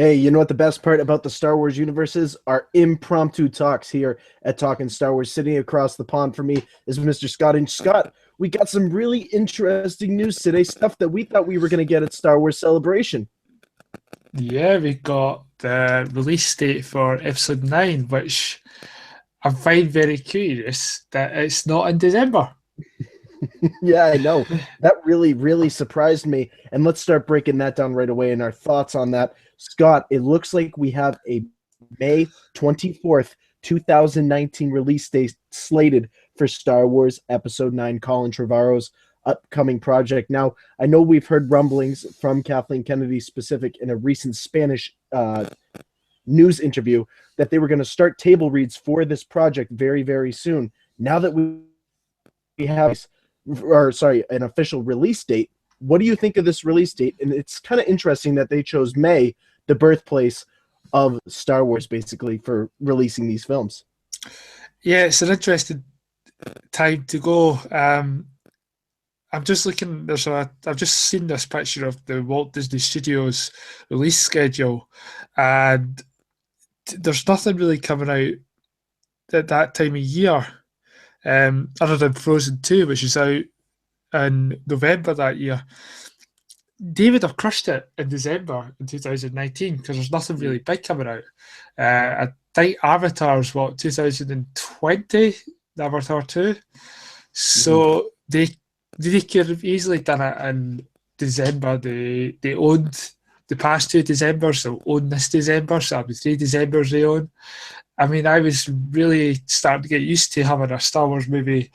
Hey, you know what the best part about the Star Wars universe is? Our impromptu talks here at Talkin Star Wars. Sitting across the pond from me is Mr. Scott. And Scott, we got some really interesting news today, stuff that we thought we were going to get at Star Wars Celebration. Yeah, we got the release date for episode 9, which I find very curious that it's not in December. Yeah, I know. That really, really surprised me. And let's start breaking that down right away and our thoughts on that. Scott, it looks like we have a May 24th, 2019 release date slated for Star Wars Episode 9, Colin Trevorrow's upcoming project. Now, I know we've heard rumblings from Kathleen Kennedy specific in a recent Spanish news interview that they were going to start table reads for this project very, very soon. Now that we have an official release date. What do you think of this release date? And it's kind of interesting that they chose May, the birthplace of Star Wars, basically, for releasing these films. Yeah, it's an interesting time to go. I'm just looking. I've just seen this picture of the Walt Disney Studios release schedule, and there's nothing really coming out at that time of year, other than Frozen 2, which is out in November that year. David have crushed it in December in 2019 because there's nothing really big coming out. I think Avatar's what 2020, Avatar 2. Mhm. So they could have easily done it in December. They owned the past two Decembers, so own this December, so that'll be 3 Decembers they own. I mean, I was really starting to get used to having a Star Wars movie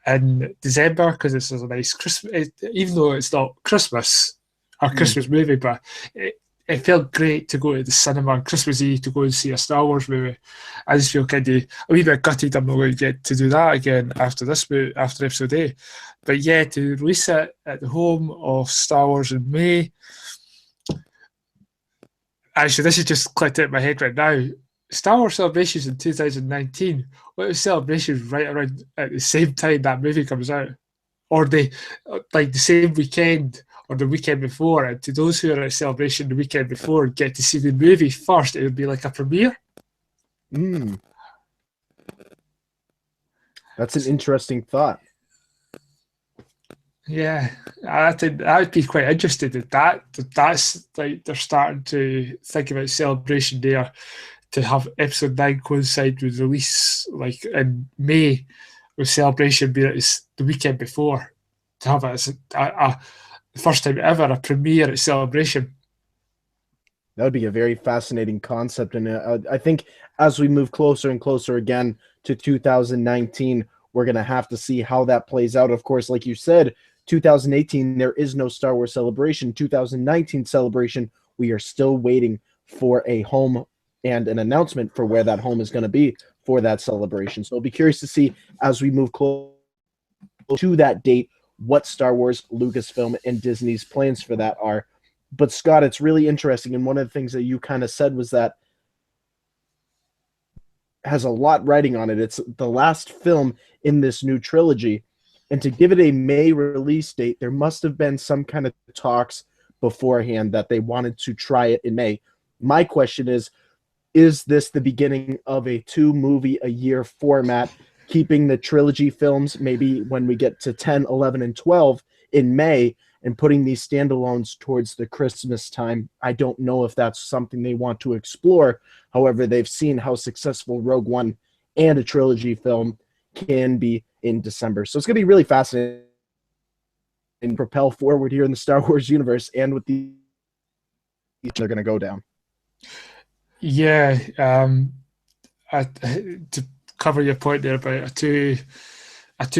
in December because this is a nice Christmas, even though it's not Christmas, a Mm. Christmas movie, but it felt great to go to the cinema on Christmas Eve to go and see a Star Wars movie. I just feel kind of a wee bit gutted I'm not going to get to do that again after this movie, after episode 8. But yeah, to release it at the home of Star Wars in May. Actually, this has just clicked in my head right now. Star Wars celebrations in 2019. What if celebrations right around at the same time that movie comes out? Or they like the same weekend or the weekend before? And to those who are at celebration the weekend before get to see the movie first, it would be like a premiere. Mm. That's an interesting thought. Yeah, I think I'd be quite interested in that. That's like they're starting to think about celebration there to have episode 9 coincide with release like in May, with celebration being it's the weekend before, to have it as the first time ever a premiere at celebration. That would be a very fascinating concept. And I think as we move closer and closer again to 2019, we're going to have to see how that plays out. Of course, like you said, 2018, there is no Star Wars celebration. 2019 celebration, we are still waiting for a home and an announcement for where that home is going to be for that celebration. So I'll be curious to see as we move close to that date what Star Wars, Lucasfilm, and Disney's plans for that are. But Scott, it's really interesting. And one of the things that you kind of said was that has a lot writing on it. It's the last film in this new trilogy. And to give it a May release date, there must have been some kind of talks beforehand that they wanted to try it in May. My question is this the beginning of a 2 movie a year format, keeping the trilogy films maybe when we get to 10, 11, and 12 in May and putting these standalones towards the Christmas time? I don't know if that's something they want to explore. However, they've seen how successful Rogue One and a trilogy film can be in December. So it's going to be really fascinating and propel forward here in the Star Wars universe and with the they're going to go down. Yeah, to cover your point there about a two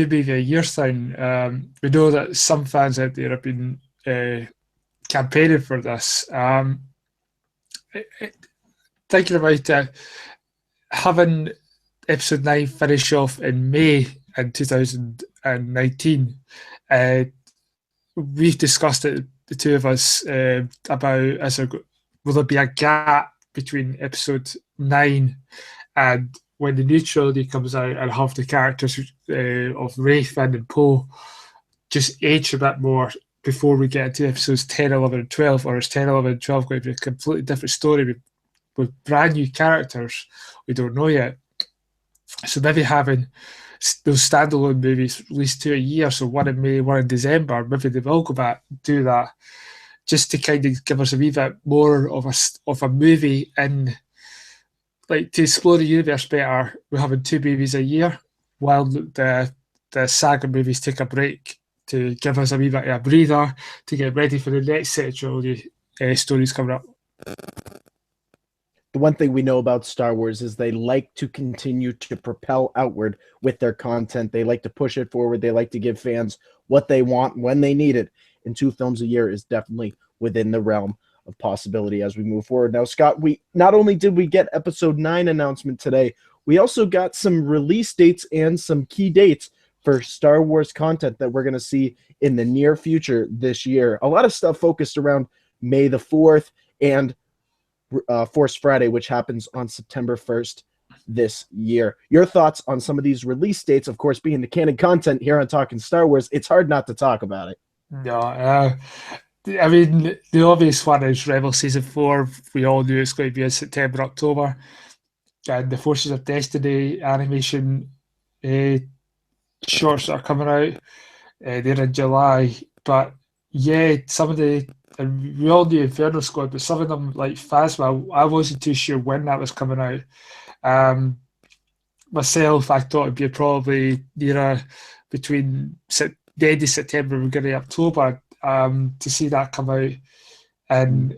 movie a year thing. We know that some fans out there have been campaigning for this. Thinking about having episode 9 finish off in May in 2019, uh, we've discussed it, the two of us, about will there be a gap between episode 9 and when the new trilogy comes out and have the characters of Ray, Finn, and Poe just age a bit more before we get into episodes 10, 11, and 12, or is 10, 11, and 12 going to be a completely different story with brand new characters we don't know yet? So maybe having those standalone movies released to a year, so one in May, one in December, maybe they will go back and do that just to kind of give us a wee bit more of a movie in, like, to explore the universe better. We're having two movies a year while the saga movies take a break to give us a wee bit of a breather to get ready for the next set of trilogy stories coming up. The one thing we know about Star Wars is they like to continue to propel outward with their content. They like to push it forward. They like to give fans what they want when they need it. And 2 films a year is definitely within the realm of possibility as we move forward. Now, Scott, we not only did we get episode 9 announcement today, we also got some release dates and some key dates for Star Wars content that we're going to see in the near future this year. A lot of stuff focused around May the 4th and Force Friday, which happens on September 1st this year. Your thoughts on some of these release dates? Of course, being the canon content here on Talking Star Wars, it's hard not to talk about it. No, I mean, the obvious one is Rebel Season 4. We all knew it's going to be in September, October. And the Forces of Destiny animation shorts that are coming out, they're in July. But yeah, some of and we all knew Inferno Squad, but some of them, like Phasma, I wasn't too sure when that was coming out. Myself, I thought it'd be probably nearer between the end of September and beginning of October to see that come out. And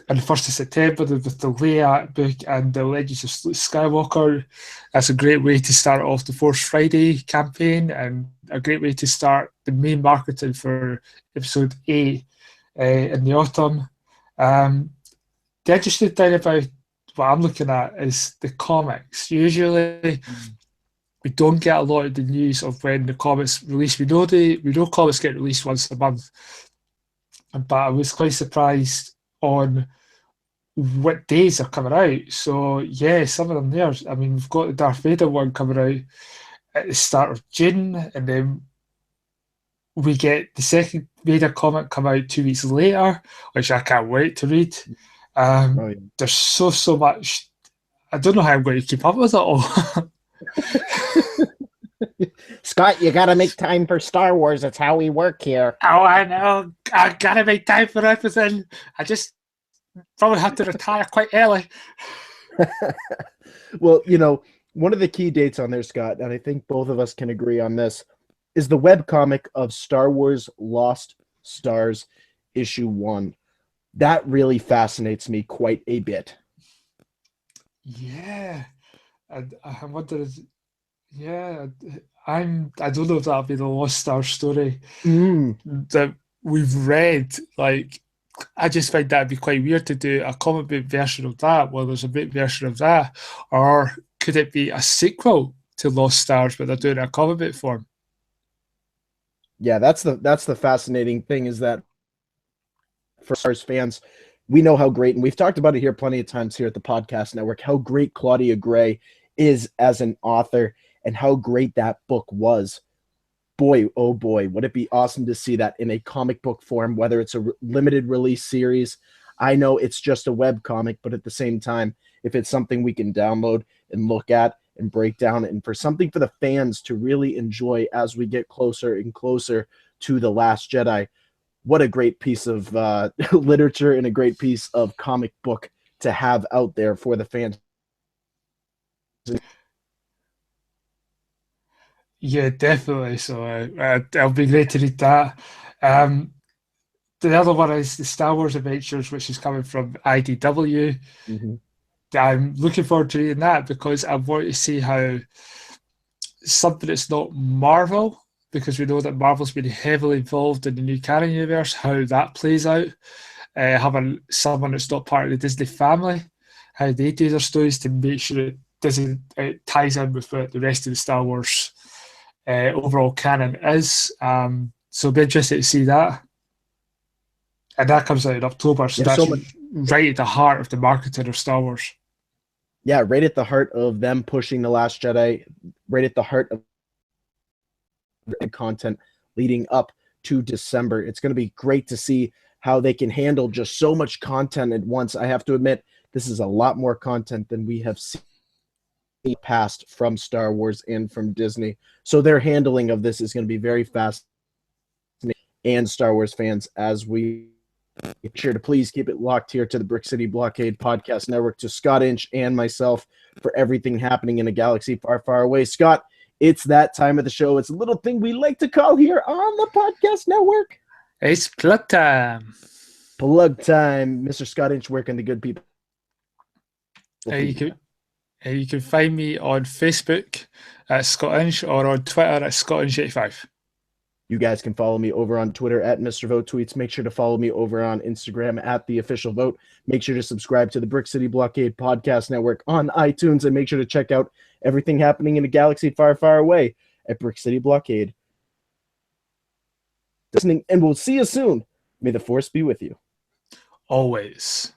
on the 1st of September with the Leia book and the Legends of Skywalker. That's a great way to start off the Force Friday campaign and a great way to start the main marketing for episode 8 in the autumn. The interesting thing about what I'm looking at is the comics. Usually we don't get a lot of the news of when the comics release. We know comics get released once a month, but I was quite surprised on what days are coming out. So yeah, some of them there. I mean, we've got the Darth Vader one coming out at the start of June, and then we get the second Vader comic come out 2 weeks later, which I can't wait to read. There's so much. I don't know how I'm going to keep up with it all. Scott, you gotta make time for Star Wars. It's how we work here. Oh, I know. I gotta make time for everything. I just probably have to retire quite early. Well, one of the key dates on there, Scott, and I think both of us can agree on this, is the webcomic of Star Wars Lost Stars issue 1. That really fascinates me quite a bit. Yeah. And I wonder, yeah, I don't know if that'll be the Lost Star story that we've read. Like, I just find that'd be quite weird to do a comic book version of that. Well, there's a book version of that, or could it be a sequel to Lost Stars, but they're doing a comic book form? Yeah, that's the fascinating thing, is that for Stars fans, we know how great, and we've talked about it here plenty of times here at the podcast network, how great Claudia Gray is as an author and how great that book was. Boy, oh boy, would it be awesome to see that in a comic book form, whether it's a limited release series. I know it's just a web comic, but at the same time, if it's something we can download and look at and break down, and for something for the fans to really enjoy as we get closer and closer to The Last Jedi, what a great piece of literature and a great piece of comic book to have out there for the fans. Yeah, definitely. So it'll be great to read that. The other one is the Star Wars Adventures, which is coming from IDW. I'm looking forward to reading that because I want to see how something that's not Marvel, because we know that Marvel's been heavily involved in the new canon universe, how that plays out. Having someone that's not part of the Disney family, how they do their stories to make sure it ties in with what the rest of the Star Wars overall canon is. So it'll be interesting to see that. And that comes out in October, so that's right at the heart of the marketing of Star Wars. Yeah, right at the heart of them pushing The Last Jedi, right at the heart of content leading up to December. It's going to be great to see how they can handle just so much content at once. I have to admit, this is a lot more content than we have seen past from Star Wars and from Disney. So their handling of this is going to be very fast. And Star Wars fans, as we make sure to please keep it locked here to the Brick City Blockade Podcast Network, to Scott Inch and myself for everything happening in a galaxy far, far away. Scott, it's that time of the show. It's a little thing we like to call here on the podcast network. It's plug time. Plug time. Mr. Scott Inch, where can the good people? You can find me on Facebook at Scott Inch or on Twitter at ScottInch85. You guys can follow me over on Twitter at Mr. Vogt Tweets. Make sure to follow me over on Instagram at The Official Vote. Make sure to subscribe to the Brick City Blockade Podcast Network on iTunes, and make sure to check out everything happening in a galaxy far, far away at Brick City Blockade. Listening, and we'll see you soon. May the Force be with you. Always.